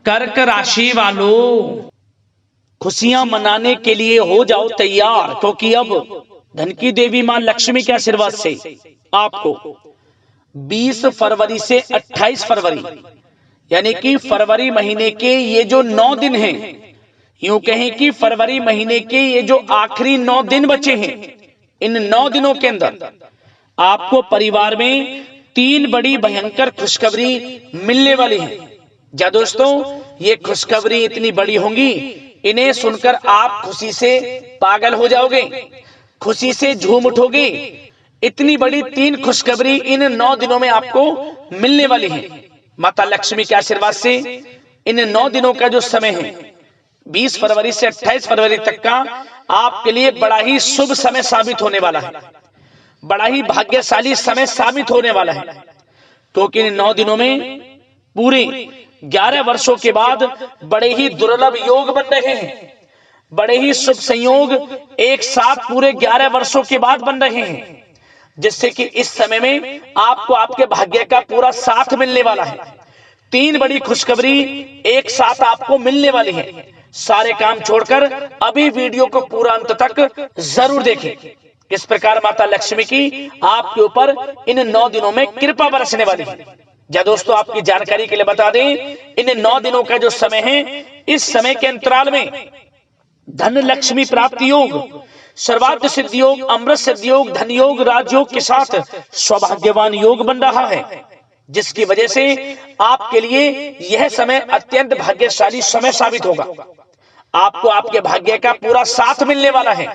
कर्क राशि वालों, खुशियां मनाने के लिए हो जाओ तैयार, क्योंकि अब धन की देवी मां लक्ष्मी के आशीर्वाद से आपको 20 फरवरी से 28 फरवरी यानी कि फरवरी महीने के ये जो 9 दिन हैं, यूं कहें कि फरवरी महीने के ये जो आखिरी 9 दिन बचे हैं, इन 9 दिनों के अंदर आपको परिवार में 3 बड़ी भयंकर खुशखबरी मिलने वाली है। क्या दोस्तों, ये खुशखबरी इतनी बड़ी होंगी, इन्हें सुनकर आप खुशी से पागल हो जाओगे, खुशी से झूम उठोगे। इतनी बड़ी 3 खुशखबरी इन 9 दिनों में आपको मिलने वाली है। माता लक्ष्मी के आशीर्वाद से इन 9 दिनों का जो समय है 20 फरवरी से 28 फरवरी तक का आपके लिए बड़ा ही शुभ समय साबित होने वाला है, बड़ा ही भाग्यशाली समय साबित होने वाला है, क्योंकि इन 9 दिनों में पूरे 11 वर्षों के बाद बड़े ही दुर्लभ योग बन रहे हैं, बड़े ही शुभ संयोग एक साथ पूरे 11 वर्षों के बाद बन रहे हैं, जिससे कि इस समय में आपको आपके भाग्य का पूरा साथ मिलने वाला है। 3 बड़ी खुशखबरी एक साथ आपको मिलने वाली है। सारे काम छोड़कर अभी वीडियो को पूरा अंत तक जरूर देखें। किस प्रकार माता लक्ष्मी की आपके ऊपर इन 9 दिनों में कृपा बरसने वाली है। या दोस्तों, आपकी जानकारी के लिए बता दें, इन 9 दिनों का जो समय है, इस समय के अंतराल में धन लक्ष्मी प्राप्ति योग, सर्वार्थ सिद्धि योग, अमृत सिद्धि योग, धन योग, राजयोग के साथ सौभाग्यवान योग बन रहा है, जिसकी वजह से आपके लिए यह समय अत्यंत भाग्यशाली समय साबित होगा। आपको आपके भाग्य का पूरा साथ मिलने वाला है।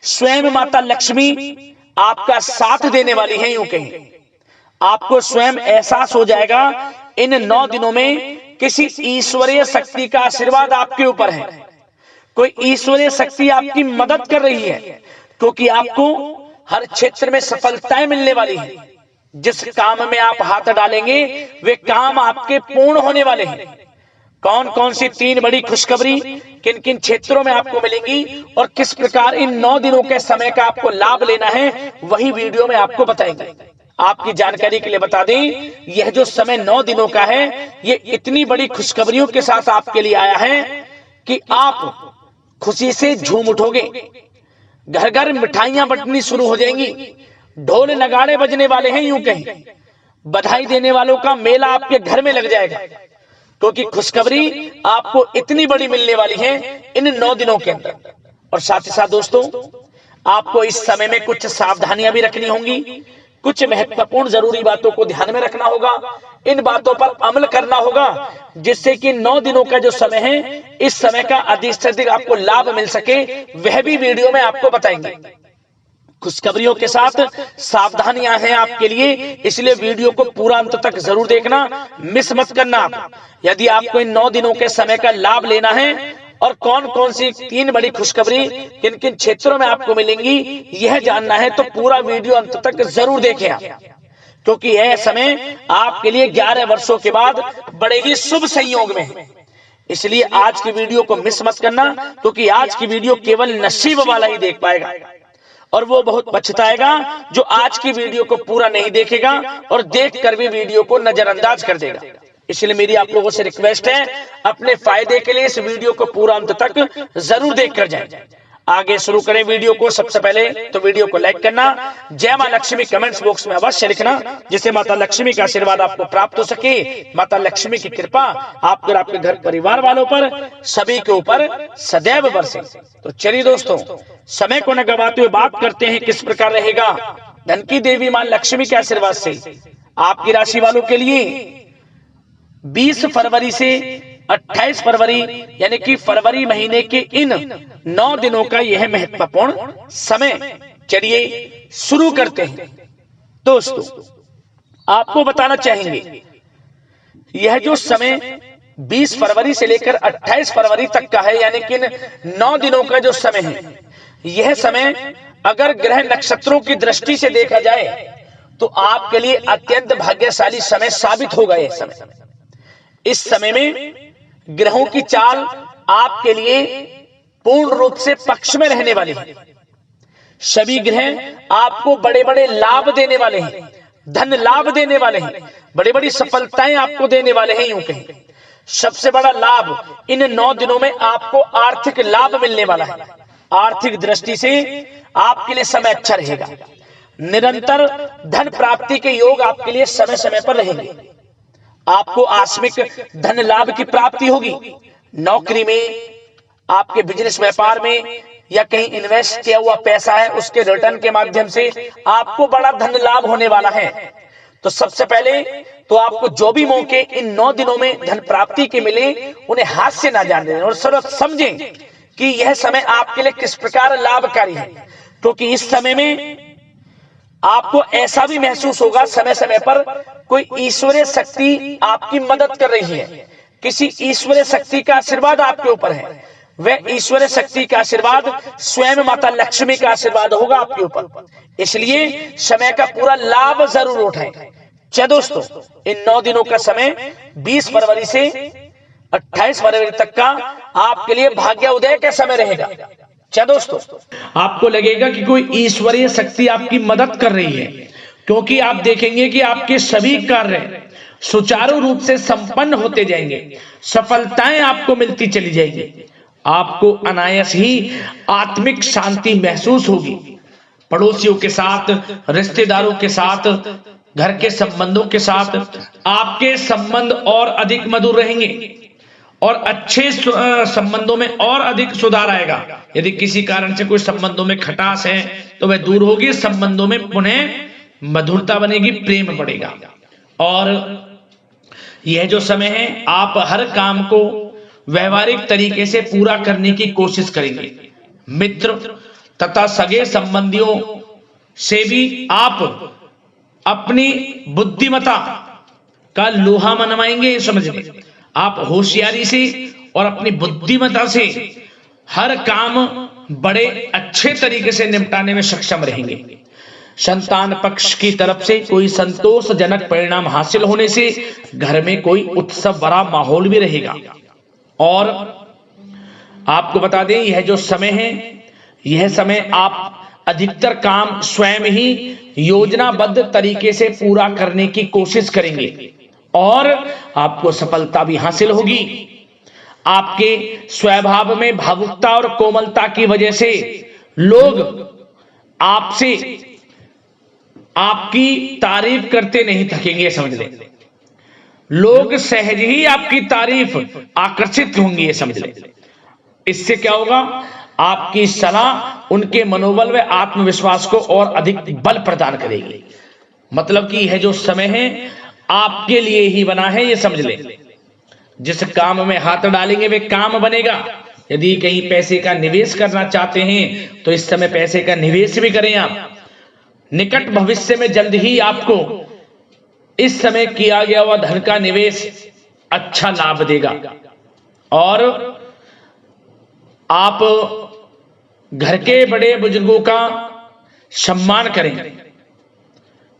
स्वयं माता लक्ष्मी आपका साथ देने वाली है। यूं कहें, आपको स्वयं एहसास हो जाएगा इन 9 दिनों में किसी ईश्वरीय शक्ति का आशीर्वाद आपके ऊपर है, कोई ईश्वरीय शक्ति आपकी मदद कर रही है, क्योंकि आपको हर क्षेत्र में सफलताएं मिलने वाली है। जिस काम में आप हाथ डालेंगे वे काम आपके पूर्ण होने वाले हैं। कौन कौन सी 3 बड़ी खुशखबरी किन किन क्षेत्रों में आपको मिलेंगी और किस प्रकार इन 9 दिनों के समय का आपको लाभ लेना है, वही वीडियो में आपको बताएंगे। आपकी जानकारी के लिए बता दें, यह जो समय 9 दिनों का है, ये इतनी बड़ी खुशखबरियों के साथ आपके लिए आया है कि आप खुशी से झूम उठोगे। घर घर मिठाइयां बंटनी शुरू हो जाएंगी, ढोल नगाड़े बजने वाले हैं। यूं कहें, बधाई देने वालों का मेला आपके घर में लग जाएगा, क्योंकि खुशखबरी आपको इतनी बड़ी मिलने वाली है इन 9 दिनों के अंदर। और साथ ही साथ दोस्तों, आपको इस समय में कुछ सावधानियां भी रखनी होंगी, कुछ महत्वपूर्ण जरूरी बातों को ध्यान में रखना होगा, इन बातों पर अमल करना होगा, जिससे कि 9 दिनों का जो समय है, इस समय का अधिक से अधिक आपको लाभ मिल सके, वह भी वीडियो में आपको बताएंगे। खुशखबरियों के साथ सावधानियां हैं आपके लिए, इसलिए वीडियो को पूरा अंत तक जरूर देखना, मिस मत करना। आप यदि आपको इन 9 दिनों के समय का लाभ लेना है और कौन कौन सी 3 बड़ी खुशखबरी किन किन क्षेत्रों में आपको मिलेंगी, यह जानना है तो पूरा वीडियो अंत तक जरूर देखें आप, क्योंकि यह समय आपके लिए 11 वर्षों के बाद बड़े ही शुभ संयोग में है। इसलिए आज की वीडियो को मिस मत करना, क्योंकि आज की वीडियो केवल नसीब वाला ही देख पाएगा, और वो बहुत पछताएगा जो आज की वीडियो को पूरा नहीं देखेगा और देखकर भी वीडियो को नजरअंदाज कर देगा। इसलिए मेरी आप लोगों से रिक्वेस्ट है, अपने फायदे के लिए इस वीडियो को पूरा अंत तक जरूर देखकर जाएं। आगे शुरू करें वीडियो को। सबसे पहले तो वीडियो को लाइक करना, जय मां लक्ष्मी कमेंट्स बॉक्स में अवश्य लिखना, जिससे माता लक्ष्मी का आशीर्वाद आपको प्राप्त हो सके, माता लक्ष्मी की कृपा आपको और आपके घर परिवार वालों पर सभी के ऊपर सदैव बरसे। तो चलिए दोस्तों, समय को न गवाते हुए बात करते हैं किस प्रकार रहेगा धन की देवी मां लक्ष्मी के आशीर्वाद से आपकी राशि वालों के लिए 20 फरवरी से 28 फरवरी यानी कि फरवरी महीने के इन 9 दिनों का यह महत्वपूर्ण समय। चलिए शुरू करते हैं। दोस्तों, आपको बताना चाहेंगे, यह जो समय 20 फरवरी से लेकर 28 फरवरी तक का है, यानी कि इन 9 दिनों का जो समय है, यह समय अगर ग्रह नक्षत्रों की दृष्टि से देखा जाए तो आपके लिए अत्यंत भाग्यशाली समय साबित होगा। यह समय, इस समय में ग्रहों की चाल आपके लिए पूर्ण रूप से पक्ष में रहने वाली है। सभी ग्रह आपको बड़े बड़े लाभ देने वाले हैं, धन लाभ देने वाले हैं, बड़ी बड़ी सफलताएं आपको देने वाले हैं। यूं कहें, सबसे बड़ा लाभ इन 9 दिनों में आपको आर्थिक लाभ मिलने वाला है। आर्थिक दृष्टि से आपके लिए समय अच्छा रहेगा। निरंतर धन प्राप्ति के योग आपके लिए समय समय पर रहेंगे। आपको आकस्मिक धन लाभ की प्राप्ति होगी। नौकरी में, आपके बिजनेस व्यापार में या कहीं इन्वेस्ट किया हुआ पैसा है उसके रिटर्न के माध्यम से आपको बड़ा धन लाभ होने वाला है। तो सबसे पहले तो आपको जो भी मौके इन 9 दिनों में धन प्राप्ति के मिले उन्हें हाथ से ना जाने दें और समझें कि यह समय आपके लिए किस प्रकार लाभकारी है, क्योंकि इस समय में आपको ऐसा भी महसूस होगा समय समय पर कोई ईश्वरीय शक्ति आपकी मदद कर रही है। किसी ईश्वरीय शक्ति का आशीर्वाद आपके ऊपर है। वह ईश्वरीय शक्ति का आशीर्वाद स्वयं माता लक्ष्मी का आशीर्वाद होगा आपके ऊपर। इसलिए समय का पूरा लाभ जरूर उठाएं। चलिए दोस्तों, इन 9 दिनों का समय 20 फरवरी से 28 फरवरी तक का आपके लिए भाग्य उदय का समय रहेगा। क्या दोस्तों, आपको लगेगा कि कोई ईश्वरीय शक्ति आपकी मदद कर रही है, क्योंकि आप देखेंगे कि आपके सभी कार्य सुचारू रूप से संपन्न होते जाएंगे। सफलताएं आपको मिलती चली जाएंगी। आपको अनायास ही आत्मिक शांति महसूस होगी। पड़ोसियों के साथ, रिश्तेदारों के साथ, घर के संबंधों के साथ आपके संबंध और अधिक मधुर रहेंगे और अच्छे संबंधों में और अधिक सुधार आएगा। यदि किसी कारण से कोई संबंधों में खटास है तो वह दूर होगी। संबंधों में पुनः मधुरता बनेगी, प्रेम बढ़ेगा। और यह जो समय है आप हर काम को व्यवहारिक तरीके से पूरा करने की कोशिश करेंगे। मित्र तथा सगे संबंधियों से भी आप अपनी बुद्धिमत्ता का लोहा मनवाएंगे। समझिए, आप होशियारी से और अपनी बुद्धिमत्ता से हर काम बड़े अच्छे तरीके से निपटाने में सक्षम रहेंगे। संतान पक्ष की तरफ से कोई संतोषजनक परिणाम हासिल होने से घर में कोई उत्सव भरा माहौल भी रहेगा। और आपको बता दें, यह जो समय है, यह समय आप अधिकतर काम स्वयं ही योजनाबद्ध तरीके से पूरा करने की कोशिश करेंगे और आपको सफलता भी हासिल होगी। आपके स्वभाव में भावुकता और कोमलता की वजह से लोग आपसे आपकी तारीफ करते नहीं थकेंगे। समझ लें, लोग सहज ही आपकी तारीफ आकर्षित होंगे। समझ लें, इससे क्या होगा, आपकी सलाह उनके मनोबल व आत्मविश्वास को और अधिक बल प्रदान करेगी। मतलब कि यह जो समय है आपके लिए ही बना है, ये समझ लें। जिस काम में हाथ डालेंगे वे काम बनेगा। यदि कहीं पैसे का निवेश करना चाहते हैं तो इस समय पैसे का निवेश भी करें आप। निकट भविष्य में जल्द ही आपको इस समय किया गया हुआ धन का निवेश अच्छा लाभ देगा। और आप घर के बड़े बुजुर्गों का सम्मान करें,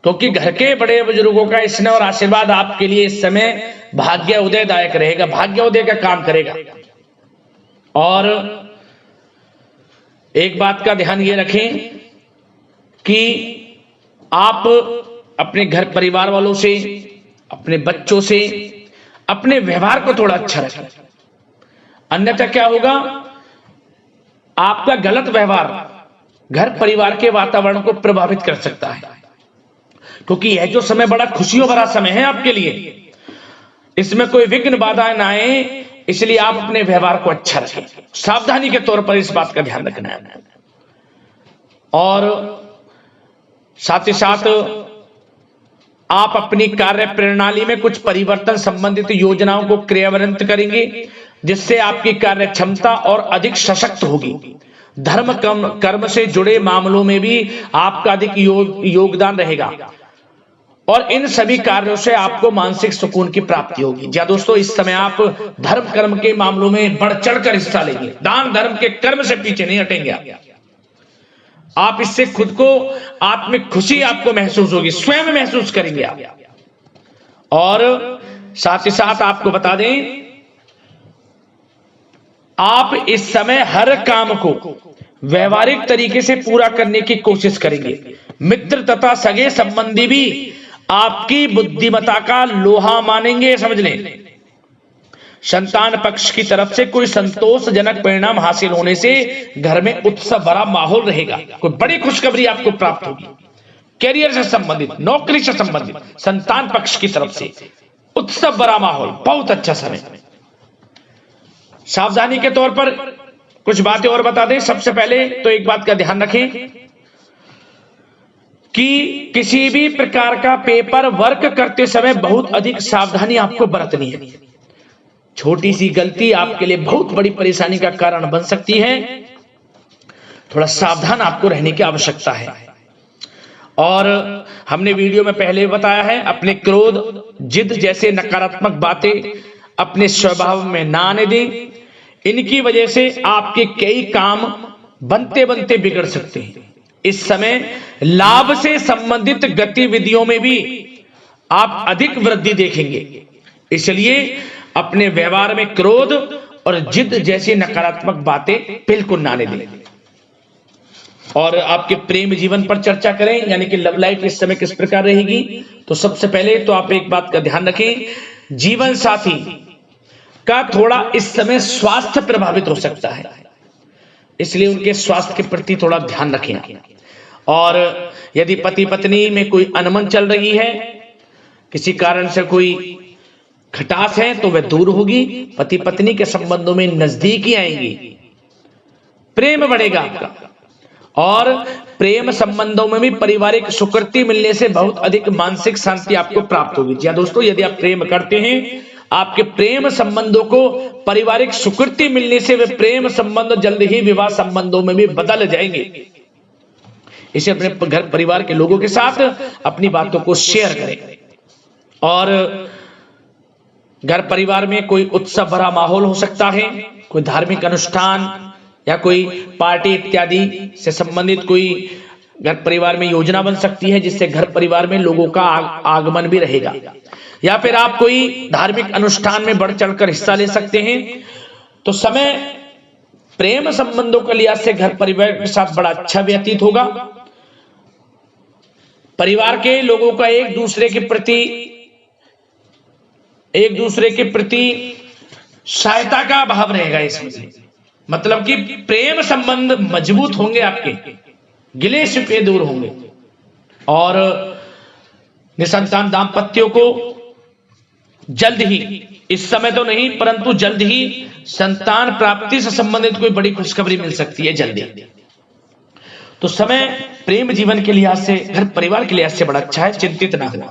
क्योंकि घर के बड़े बुजुर्गों का स्नेह और आशीर्वाद आपके लिए इस समय भाग्य उदयदायक रहेगा, भाग्य उदय का काम करेगा। और एक बात का ध्यान ये रखें कि आप अपने घर परिवार वालों से, अपने बच्चों से अपने व्यवहार को थोड़ा अच्छा रखें। अन्यथा क्या होगा, आपका गलत व्यवहार घर परिवार के वातावरण को प्रभावित कर सकता है। क्योंकि यह जो समय बड़ा खुशियों भरा समय है आपके लिए, इसमें कोई विघ्न बाधाएं ना आए, इसलिए आप अपने व्यवहार को अच्छा रखें। सावधानी के तौर पर इस बात का ध्यान रखना है। और साथ ही साथ आप अपनी कार्य प्रणाली में कुछ परिवर्तन संबंधित योजनाओं को क्रियान्वित करेंगे, जिससे आपकी कार्य क्षमता और अधिक सशक्त होगी। धर्म कर्म से जुड़े मामलों में भी आपका अधिक योगदान रहेगा और इन सभी कार्यों से आपको मानसिक सुकून की प्राप्ति होगी। जी दोस्तों, इस समय आप धर्म कर्म के मामलों में बढ़ चढ़कर हिस्सा लेंगे। दान धर्म के कर्म से पीछे नहीं हटेंगे आप। इससे खुद को आत्मिक खुशी आपको महसूस होगी, स्वयं महसूस करेंगे आप। और साथ ही साथ आपको बता दें, आप इस समय हर काम को व्यवहारिक तरीके से पूरा करने की कोशिश करेंगे। मित्र तथा सगे संबंधी भी आपकी बुद्धिमत्ता का लोहा मानेंगे। समझ लें, संतान पक्ष की तरफ से कोई संतोषजनक परिणाम हासिल होने से घर में उत्सव भरा माहौल रहेगा। कोई बड़ी खुशखबरी आपको प्राप्त होगी। कैरियर से संबंधित, नौकरी से संबंधित, संतान पक्ष की तरफ से उत्सव भरा माहौल, बहुत अच्छा समय। सावधानी के तौर पर कुछ बातें और बता दें। सबसे पहले तो एक बात का ध्यान रखें कि किसी भी प्रकार का पेपर वर्क करते समय बहुत अधिक सावधानी आपको बरतनी है। छोटी सी गलती आपके लिए बहुत बड़ी परेशानी का कारण बन सकती है। थोड़ा सावधान आपको रहने की आवश्यकता है। और हमने वीडियो में पहले बताया है, अपने क्रोध, जिद जैसे नकारात्मक बातें अपने स्वभाव में ना आने दें। इनकी वजह से आपके कई काम बनते बनते बिगड़ सकते हैं। इस समय लाभ से संबंधित गतिविधियों में भी आप अधिक वृद्धि देखेंगे। इसलिए अपने व्यवहार में क्रोध और जिद जैसी नकारात्मक बातें बिल्कुल ना आने दें। और आपके प्रेम जीवन पर चर्चा करें, यानी कि लव लाइफ इस समय किस प्रकार रहेगी। तो सबसे पहले तो आप एक बात का ध्यान रखें, जीवन साथी का थोड़ा इस समय स्वास्थ्य प्रभावित हो सकता है, इसलिए उनके स्वास्थ्य के प्रति थोड़ा ध्यान रखें। और यदि पति पत्नी में कोई अनबन चल रही है, किसी कारण से कोई खटास है, तो वह दूर होगी। पति पत्नी के संबंधों में नजदीकी आएंगी, प्रेम बढ़ेगा आपका। और प्रेम संबंधों में भी पारिवारिक स्वीकृति मिलने से बहुत अधिक मानसिक शांति आपको प्राप्त होगी। जी दोस्तों, यदि आप प्रेम करते हैं, आपके प्रेम संबंधों को पारिवारिक स्वीकृति मिलने से वे प्रेम संबंध जल्द ही विवाह संबंधों में भी बदल जाएंगे। इसे अपने घर परिवार के लोगों के साथ अपनी बातों को शेयर करें। और घर परिवार में कोई उत्सव भरा माहौल हो सकता है, कोई धार्मिक अनुष्ठान या कोई पार्टी इत्यादि से संबंधित कोई घर परिवार में योजना बन सकती है, जिससे घर परिवार में लोगों का आगमन भी रहेगा। या फिर आप कोई धार्मिक अनुष्ठान में बढ़ चढ़कर हिस्सा ले सकते हैं। तो समय प्रेम संबंधों के लिहाज से घर परिवार के साथ बड़ा अच्छा व्यतीत होगा। परिवार के लोगों का एक दूसरे के प्रति सहायता का भाव रहेगा इसमें। मतलब कि प्रेम संबंध मजबूत होंगे, आपके गिले शिकवे दूर होंगे। और निसंतान दाम्पत्यों को जल्द ही, इस समय तो नहीं परंतु जल्द ही संतान प्राप्ति से संबंधित कोई बड़ी खुशखबरी मिल सकती है जल्दी। तो समय प्रेम जीवन के लिहाज से, घर परिवार के लिहाज से बड़ा अच्छा है, चिंतित ना हो।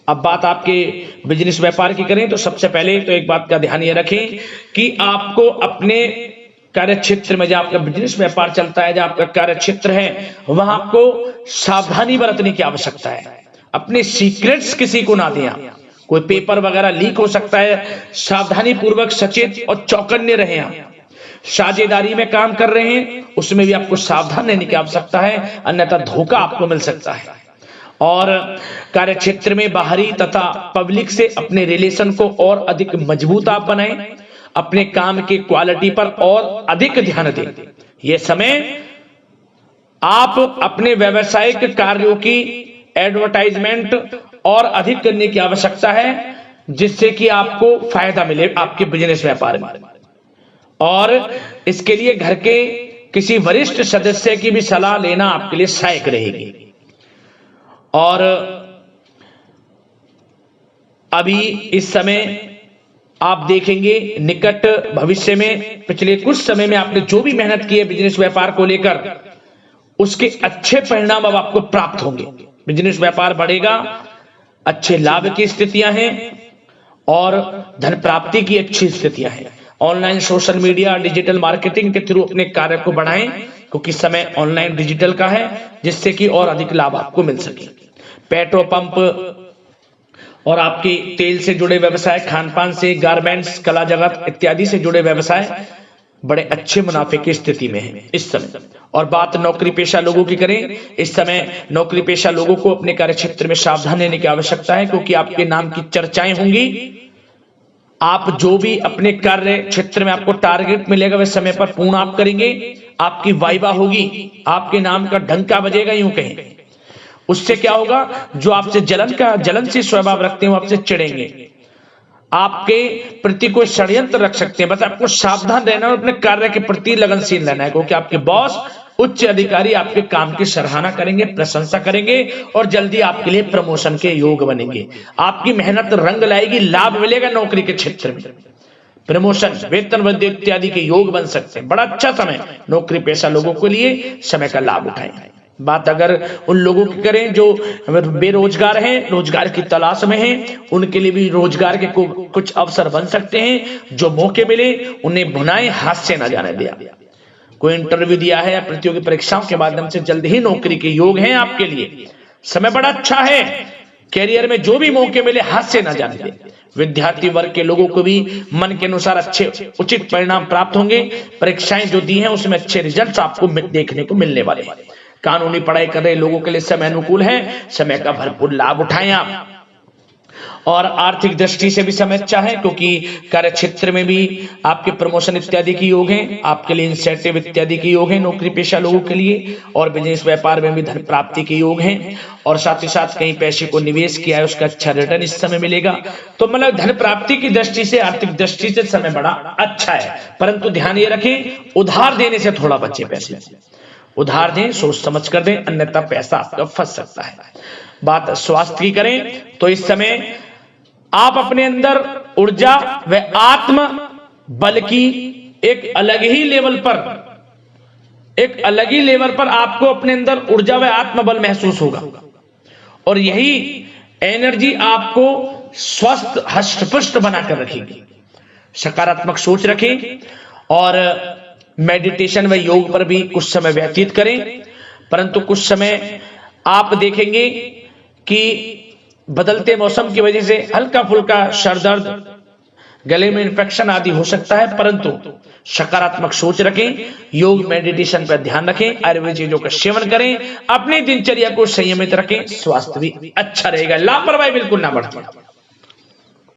अब बात आपके बिजनेस व्यापार की करें तो सबसे पहले तो एक बात का ध्यान ये रखें कि आपको अपने कार्य क्षेत्र में, जहां आपका बिजनेस व्यापार चलता है, जहां आपका कार्य क्षेत्र है, वहां आपको सावधानी बरतने की आवश्यकता है। अपने सीक्रेट्स किसी को ना दें। कोई पेपर वगैरह लीक हो सकता है, सावधानी पूर्वक सचेत और चौकन्ने रहें। आप साझेदारी में काम कर रहे हैं, उसमें भी आपको सावधान रहने की आवश्यकता है, अन्यथा धोखा आपको मिल सकता है। और कार्य क्षेत्र में बाहरी तथा पब्लिक से अपने रिलेशन को और अधिक मजबूत आप बनाएं। अपने काम की क्वालिटी पर और अधिक ध्यान दें। यह समय आप अपने व्यावसायिक कार्यों की एडवर्टाइजमेंट और अधिक करने की आवश्यकता है, जिससे कि आपको फायदा मिले आपके बिजनेस व्यापार में। और इसके लिए घर के किसी वरिष्ठ सदस्य की भी सलाह लेना आपके लिए सहायक रहेगी। और अभी इस समय आप देखेंगे, निकट भविष्य में, पिछले कुछ समय में आपने जो भी मेहनत की है बिजनेस व्यापार को लेकर, उसके अच्छे परिणाम अब आपको प्राप्त होंगे। बिजनेस व्यापार बढ़ेगा, अच्छे लाभ की स्थितियां हैं और धन प्राप्ति की अच्छी स्थितियां हैं। Online, social media, digital marketing के थ्रू अपने कार्य को बढ़ाएं, क्योंकि समय ऑनलाइन डिजिटल का है, जिससे कि और अधिक लाभ आपको मिल सके। पेट्रोल पंप और आपके तेल से जुड़े व्यवसाय, खान पान से, गारमेंट्स, कला जगत इत्यादि से जुड़े व्यवसाय बड़े अच्छे मुनाफे की स्थिति में है इस समय। और बात नौकरी पेशा लोगों की करें, इस समय नौकरी पेशा लोगों को अपने कार्य क्षेत्र में सावधान रहने की आवश्यकता है, क्योंकि आपके नाम की चर्चाएं होंगी। आप जो भी अपने कार्य क्षेत्र में आपको टारगेट मिलेगा, वह समय पर पूर्ण आप करेंगे। आपकी वाइवा होगी, आपके नाम का डंका बजेगा, यूं कहें। उससे क्या होगा, जो आपसे जलन से स्वभाव रखते हैं वो आपसे चिढ़ेंगे। आपके प्रति कोई षड्यंत्र रख सकते हैं। बस आपको सावधान रहना और अपने कार्य के प्रति लगनशील रहना है, क्योंकि आपके बॉस उच्च अधिकारी आपके काम की सराहना करेंगे, प्रशंसा करेंगे और जल्दी आपके लिए प्रमोशन के योग बनेंगे। आपकी मेहनत रंग लाएगी, लाभ मिलेगा नौकरी के क्षेत्र में, प्रमोशन, वेतन वृद्धि इत्यादि के योग बन सकते हैं। बड़ा अच्छा समय नौकरी पेशा लोगों के लिए, समय का लाभ उठाएं। बात अगर उन लोगों की करें जो बेरोजगार हैं, रोजगार की तलाश में हैं, उनके लिए भी रोजगार के कुछ अवसर बन सकते हैं। जो मौके मिले उन्हें भुनाएं, हाथ से न जाने दिया। कोई इंटरव्यू दिया है या प्रतियोगी परीक्षाओं के माध्यम से जल्द ही नौकरी के योग हैं आपके लिए। समय बड़ा अच्छा है, कैरियर में जो भी मौके मिले हाथ से न जाने दें। विद्यार्थी वर्ग के लोगों को भी मन के अनुसार अच्छे उचित परिणाम प्राप्त होंगे। परीक्षाएं जो दी हैं उसमें अच्छे रिजल्ट आपको देखने को मिलने वाले हैं। कानूनी पढ़ाई कर रहे लोगों के लिए समय अनुकूल है, समय का भरपूर लाभ उठाएं आप। और आर्थिक दृष्टि से भी समय अच्छा है, क्योंकि कार्य क्षेत्र में भी आपके प्रमोशन इत्यादि के योग हैं, आपके लिए इंसेंटिव इत्यादि के योग हैं नौकरी पेशा लोगों के लिए। और बिजनेस व्यापार में भी धन प्राप्ति के योग हैं, और साथ ही साथ कहीं पैसे को निवेश किया है उसका अच्छा रिटर्न इस समय मिलेगा। तो मतलब धन प्राप्ति की दृष्टि से, आर्थिक दृष्टि से समय बड़ा अच्छा है। परंतु ध्यान ये रखें, उधार देने से थोड़ा बचे। पैसे उधार दें, सोच समझ कर दें, अन्यथा पैसा आपका फंस सकता है। बात स्वास्थ्य की करें तो इस समय आप अपने अंदर ऊर्जा व आत्म बल की एक अलग ही लेवल पर आपको अपने अंदर ऊर्जा व आत्म बल महसूस होगा, और यही एनर्जी आपको स्वस्थ हष्ट-पुष्ट बनाकर रखेगी। सकारात्मक सोच रखें और मेडिटेशन व योग पर भी कुछ समय व्यतीत करें। परंतु कुछ समय आप देखेंगे कि बदलते मौसम की वजह से हल्का फुल्का सर दर्द, गले में इन्फेक्शन आदि हो सकता है, परंतु सकारात्मक सोच रखें, योग मेडिटेशन पर ध्यान रखें, आयुर्वेद चीजों का सेवन करें, अपनी दिनचर्या को संयमित रखें, स्वास्थ्य भी अच्छा रहेगा। लापरवाही बिल्कुल ना बरतें।